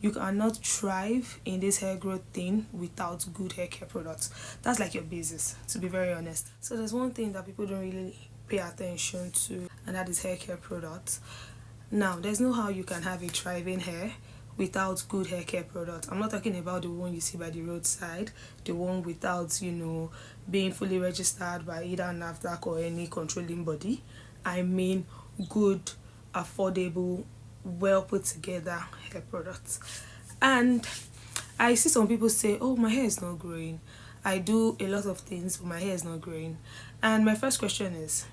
you cannot thrive in this hair growth thing without good hair care products. That's like your basis, to be very honest. So there's one thing that people don't really pay attention to, and that is hair care products. Now, there's no how you can have a thriving hair without good hair care products. I'm not talking about the one you see by the roadside, the one without, being fully registered by either NAFDAC or any controlling body. I mean good, affordable, well put together hair products. And I see some people say, oh, my hair is not growing. I do a lot of things, but my hair is not growing. And my first question is,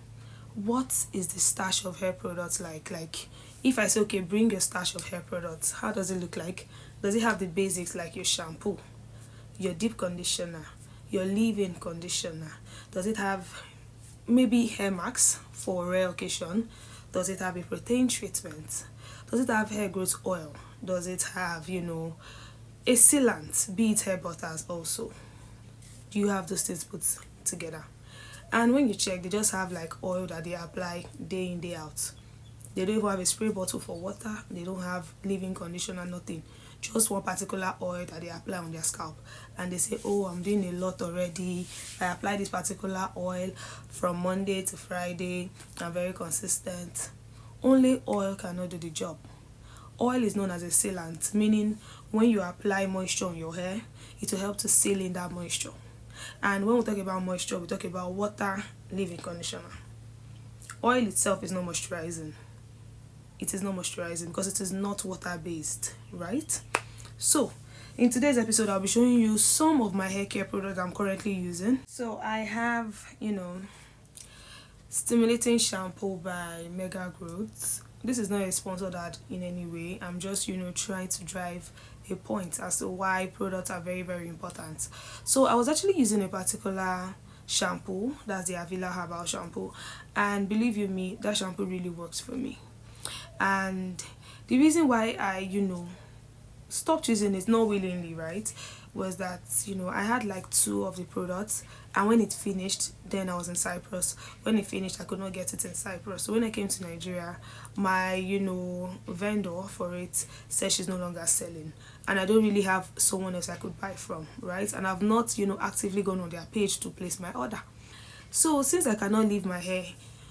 what is the stash of hair products like? Like, if I say, okay, bring your stash of hair products, how does it look like? Does it have the basics like your shampoo, your deep conditioner, your leave-in conditioner? Does it have maybe hair masks for a rare occasion? Does it have a protein treatment? Does it have hair growth oil? Does it have, a sealant, be it hair butters also? Do you have those things put together? And when you check, they just have like oil that they apply day in, day out. They don't even have a spray bottle for water. They don't have leave-in conditioner, nothing. Just one particular oil that they apply on their scalp. And they say, oh, I'm doing a lot already. I apply this particular oil from Monday to Friday. I'm very consistent. Only oil cannot do the job. Oil is known as a sealant, meaning when you apply moisture on your hair, it will help to seal in that moisture. And when we talk about moisture, we talk about water, leave-in conditioner. Oil itself is not moisturizing. It is not moisturizing because it is not water-based, right? So, in today's episode, I'll be showing you some of my hair care products I'm currently using. So, I have, Stimulating Shampoo by Mega Growth. This is not a sponsored ad in any way. I'm just, trying to drive a point as to why products are very, very important. So I was actually using a particular shampoo, that's the Avila Herbal shampoo, and believe you me, that shampoo really works for me. And the reason why I, stopped using it, not willingly, right, was that, I had like 2 of the products, and when it finished, then I was in Cyprus. When it finished, I could not get it in Cyprus. So when I came to Nigeria, my, vendor for it said she's no longer selling. And I don't really have someone else I could buy from, right? And I've not, actively gone on their page to place my order. So since I cannot leave my hair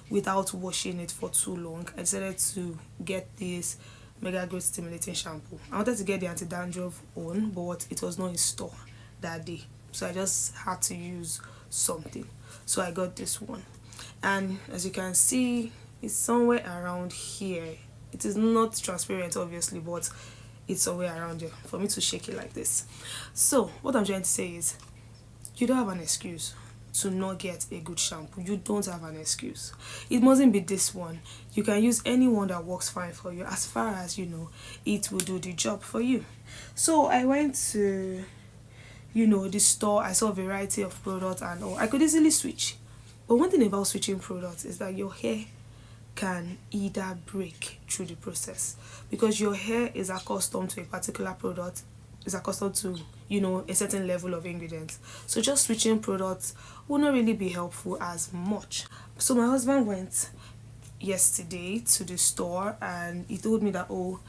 without washing it for too long, I decided to get this Mega Growth Stimulating Shampoo. I wanted to get the anti-dandruff one, but it was not in store that day. So I just had to use something. So I got this one. And as you can see, it's somewhere around here. It is not transparent, obviously, but it's somewhere around here for me to shake it like this. So what I'm trying to say is, you don't have an excuse to not get a good shampoo. You don't have an excuse. It mustn't be this one. You can use any one that works fine for you, as far as it will do the job for you. So I went to the store. I saw a variety of products and all. I could easily switch, but one thing about switching products is that your hair can either break through the process, because your hair is accustomed to a particular product, is accustomed to a certain level of ingredients. So just switching products will not really be helpful as much. So my husband went yesterday to the store and he told me that, oh,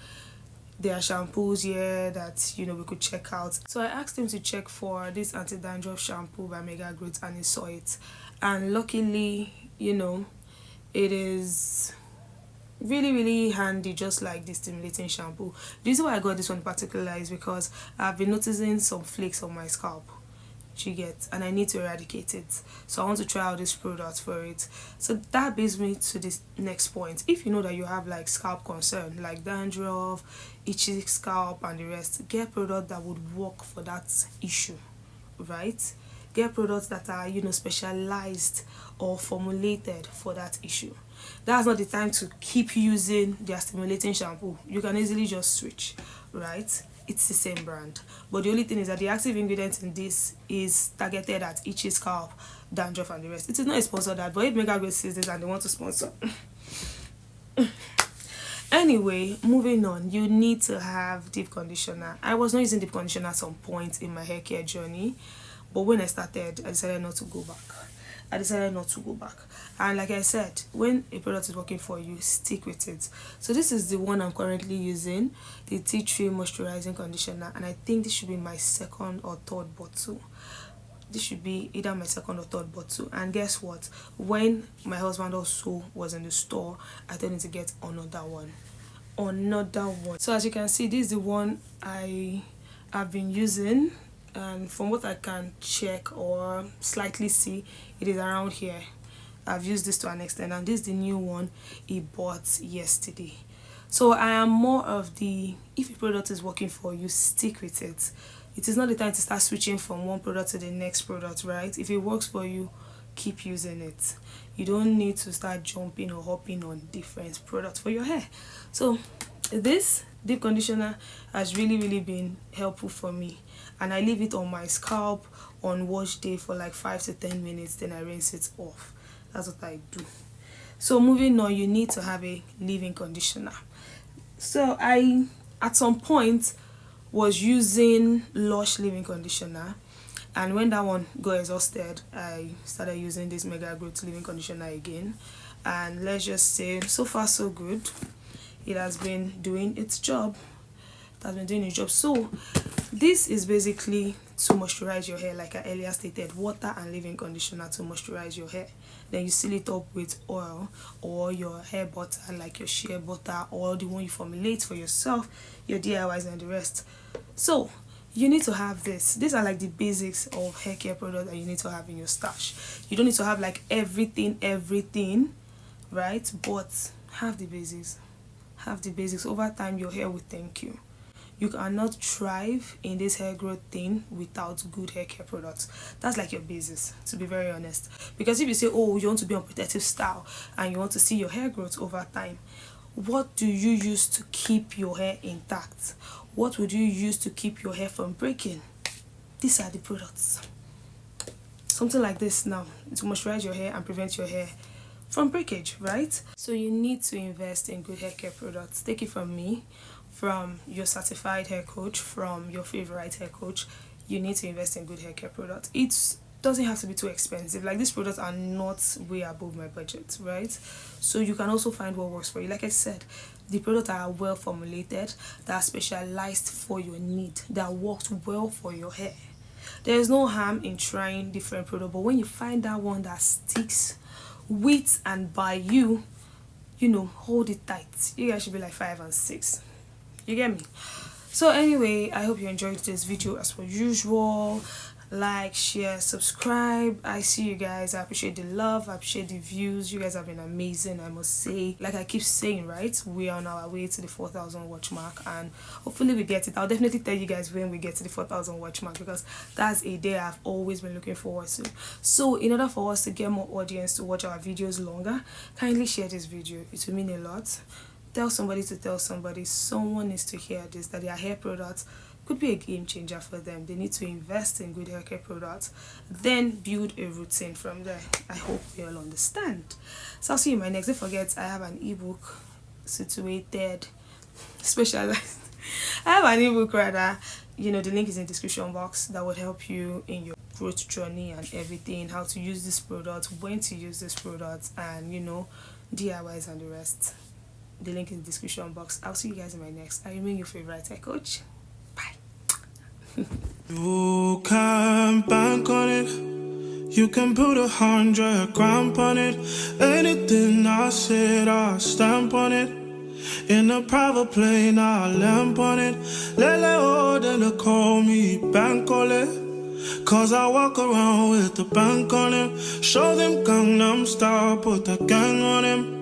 there are shampoos here that we could check out. So I asked him to check for this anti-dandruff shampoo by Mega Growth, and he saw it. And luckily, it is really, really handy, just like the stimulating shampoo. The reason why I got this one in particular is because I've been noticing some flakes on my scalp, and I need to eradicate it. So I want to try out this product for it. So that brings me to this next point. If you know that you have like scalp concern, like dandruff, itchy scalp and the rest, get products that would work for that issue, right? Get products that are specialized or formulated for that issue. That's not the time to keep using their stimulating shampoo. You can easily just switch, right? It's the same brand, but the only thing is that the active ingredient in this is targeted at itchy scalp, dandruff and the rest. It is not a sponsor that, but if Mega Growth sees this and they want to sponsor. Anyway, moving on, you need to have deep conditioner. I was not using deep conditioner at some point in my hair care journey, but when I started, I decided not to go back. I decided not to go back. And like I said, when a product is working for you, stick with it. So this is the one I'm currently using, the Tea Tree Moisturizing Conditioner, and I think this should be my second or third bottle. This should be either my second or third bottle. And guess what? When my husband also was in the store, I told him to get another one. So as you can see, this is the one I have been using, and from what I can check or slightly see, it is around here. I've used this to an extent, and this is the new one he bought yesterday. So I am more of the, if a product is working for you, stick with it. It is not the time to start switching from one product to the next product, right? If it works for you, keep using it. You don't need to start jumping or hopping on different products for your hair. So this deep conditioner has really been helpful for me, and I leave it on my scalp on wash day for like 5 to 10 minutes, then I rinse it off. That's what I do. So moving on, you need to have a leave-in conditioner. So I at some point was using Lush leave-in conditioner, and when that one got exhausted, I started using this Mega Growth leave-in conditioner again, and let's just say so far so good. It has been doing its job. So this is basically to moisturize your hair, like I earlier stated, water and leave-in conditioner to moisturize your hair. Then you seal it up with oil or your hair butter, like your shea butter, or the one you formulate for yourself, your DIYs and the rest. So you need to have this. These are like the basics of hair care product that you need to have in your stash. You don't need to have like everything, right? But have the basics. Over time, your hair will thank you. You cannot thrive in this hair growth thing without good hair care products. That's like your basis, to be very honest. Because if you say, oh, you want to be on protective style and you want to see your hair growth over time, what do you use to keep your hair intact? What would you use to keep your hair from breaking? These are the products. Something like this now, to moisturize your hair and prevent your hair from breakage, right? So you need to invest in good hair care products. Take it from me, from your certified hair coach, from your favorite hair coach. You need to invest in good hair care products. It doesn't have to be too expensive. Like, these products are not way above my budget, right? So you can also find what works for you. Like I said, the products are well formulated, that are specialized for your need, that works well for your hair. There's no harm in trying different products, but when you find that one that sticks with and by you, you know, hold it tight. You guys should be like 5 and 6. You get me? So anyway, I hope you enjoyed this video as per usual. Like, share, subscribe. I see you guys. I appreciate the love, I appreciate the views. You guys have been amazing, I must say. Like I keep saying, right, we are on our way to the 4,000 watch mark, and hopefully we get it. I'll definitely tell you guys when we get to the 4,000 watch mark, because that's a day I've always been looking forward to. So in order for us to get more audience to watch our videos longer, kindly share this video. It will mean a lot. Tell somebody to tell somebody. Someone needs to hear this, that their hair products could be a game changer for them. They need to invest in good hair care products, then build a routine from there. I hope you all understand. So I'll see you in my next. Don't forget, I have an ebook situated, specialized. I have an ebook rather. You know, the link is in the description box, that would help you in your growth journey and everything. How to use this product, when to use this product, and you know, DIYs and the rest. The link in the description box. I'll see you guys in my next. I remain your favorite hair coach. You can bank on it. You can put 100 grand on it. Anything I said, I'll stamp on it. In a private plane, I'll lamp on it. Lele oh, they call me Bankole. Cause I walk around with the bank on it. Show them Gangnam Style, put the gang on him.